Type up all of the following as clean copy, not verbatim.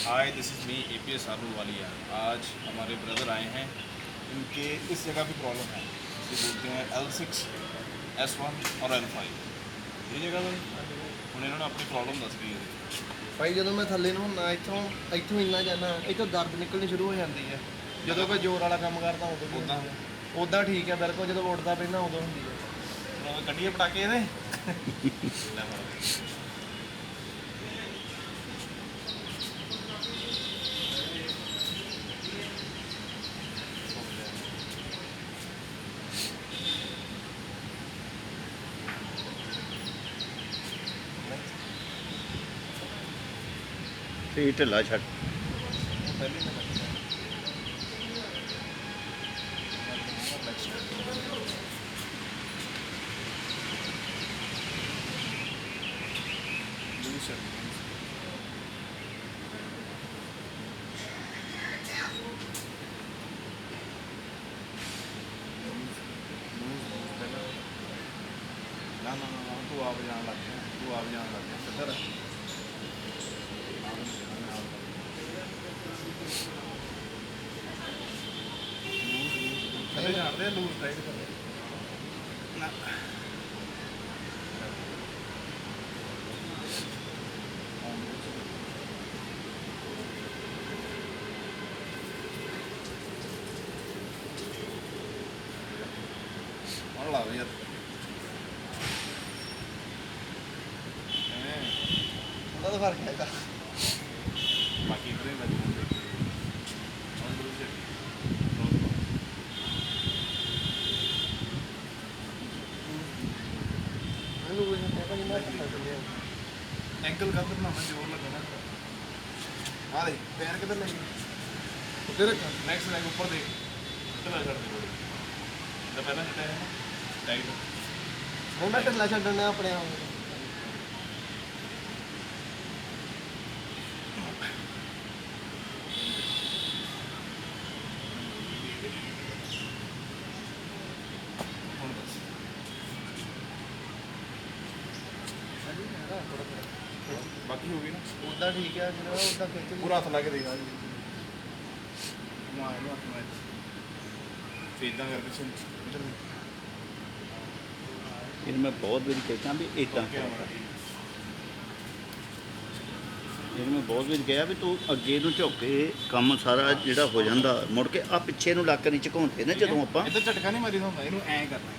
Hi this is me APS Walia. आज हमारे brother आए हैं, इनके इस जगह पे प्रॉब्लम है, इसे बोलते हैं L6 S1 और L5। ये जगह भाई ਹੁਣ ਇਹਨਾਂ ਨੇ ਆਪਣੀ ਪ੍ਰੋਬਲਮ ਦੱਸ ਰਹੀ ਹੈ। ਭਾਈ ਜਦੋਂ ਮੈਂ ਥੱਲੇ ਨੂੰ ਹੁੰਦਾ ਇੱਥੋਂ ਇੰਨਾ ਜਾਂਦਾ ਇੱਥੋਂ ਦਰਦ ਨਿਕਲਣੀ ਸ਼ੁਰੂ ਹੋ ਜਾਂਦੀ ਹੈ ਜਦੋਂ ਕੋਈ ਜ਼ੋਰ ਵਾਲਾ ਕੰਮ ਕਰਦਾ ਉਦੋਂ ਉੱਦਾਂ ਉਦਾਂ ਠੀਕ ਹੈ ਬਿਲਕੁਲ ਜਦੋਂ ਉੱਠਦਾ ਪੈਂਦਾ ਉਦੋਂ ਹੁੰਦੀ ਹੈ ਹੁਣ ਕੱਢੀਏ ਪਟਾਕੇ ਇਹਦੇ ਲੈ ਫੜੋ। ਤੇ ਢਿੱਲਾ ਛੱਡ ਪਹਿਲੇ ਮੈਂ ਨਾ ਤੂੰ ਆਪ ਜਾਣ ਲੱਗ ਗਿਆ ਕਿੱਧਰ ਪਹਿਲੇ ਜਾਣਦੇ ਲੂਜ਼ ਟਾਈਟ ਕਰਦੇ ਨਾ ਹੁਣ ਲਾ ਵੀ ਯਾਰ ਉਹਦਾ ਤਾਂ ਫਰਕ ਹੈਗਾ ਬਾਕੀ ਇਧਰੇ ਲੱਗ ਜਾਂਦੇ ਹੁਣ ਲੂਜ਼ ਮੈਨੂੰ ਕੋਈ ਨਹੀਂ ਪਤਾ ਜਿੰਨਾ ਕਰ ਸਕਦੇ एंकल का तो बनाना जोर लगाना। हाँ देख पैर किधर लगे ਉੱਤੇ ਰੱਖ नेक्स्ट लेग ऊपर देख चला छड़ दे तो पहला छटा है टाइट ਹੁਣ ਮੈਂ ਢਿੱਲਾ ਛੱਡਣਾ ਆਪਣੇ ਆਪ ਨੂੰ ਹੁਣ बस बाकी हो गई ना ਉਦਾਂ ਠੀਕ ਹੈ ਜਿਹੜਾ ਉਦਾਂ ਖਿੱਚ पूरा हाथ ला के देगा मार लो हाथ में सीधा करके सुन इधर ਇਹਨੂੰ ਮੈਂ ਬਹੁਤ ਵਾਰੀ ਕਹਿਤਾ ਵੀ ਇਦਾਂ ਇਹਨੂੰ ਮੈਂ ਬਹੁਤ ਵਾਰੀ ਕਿਹਾ ਵੀ ਤੂੰ ਅੱਗੇ ਨੂੰ ਝੁੱਕ ਕੇ ਕੰਮ ਸਾਰਾ ਜਿਹੜਾ ਹੋ ਜਾਂਦਾ ਮੁੜ ਕੇ ਆ ਪਿੱਛੇ ਨੂੰ ਲੱਕ ਨਹੀਂ ਝੁਕਾਉਂਦੇ ਨਾ ਜਦੋਂ ਆਪਾਂ इधर झटका नहीं मारी ਹੁੰਦਾ ਇਹਨੂੰ ਐ ਕਰਨਾ ਹੈ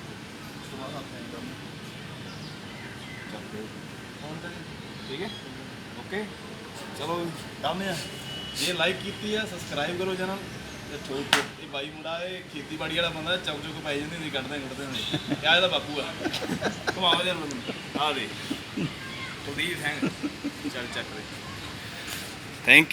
ਉਸ ਤੋਂ ਬਾਅਦ ਹੱਥ ਐ ਕਰਨਾ ਚੱਲ ਹੁਣ ਤਾਂ ਠੀਕ ਹੈ ਓਕੇ ਚਲੋ ਕੰਮ ਹੈ ਜੇ ਲਾਈਕ ਕੀਤੀ ਹੈ ਸਬਸਕ੍ਰਾਈਬ ਕਰੋ ਚੈਨਲ ਤੇ ਠੋਕ ਇਹ ਬਾਈ ਮੁੰਡਾ ਇਹ ਖੇਤੀਬਾੜੀ ਵਾਲਾ ਬੰਦਾ ਚੌਕ ਚੌਕ ਪਾਈ ਜਾਂਦੀ ਹੁੰਦੀ ਕੱਢਦੇ ਹੁੰਦੇ ਕਿਆ ਇਹਦਾ ਬਾਪੂ ਆ ਘੁਮਾਵਾ ਜਨ ਮੈਨੂੰ ਆ ਦੇ ਕੁਲਦੀਪ ਸਿੰਘ ਚੱਲ ਚੱਕ ਦੇ ਥੈਂਕ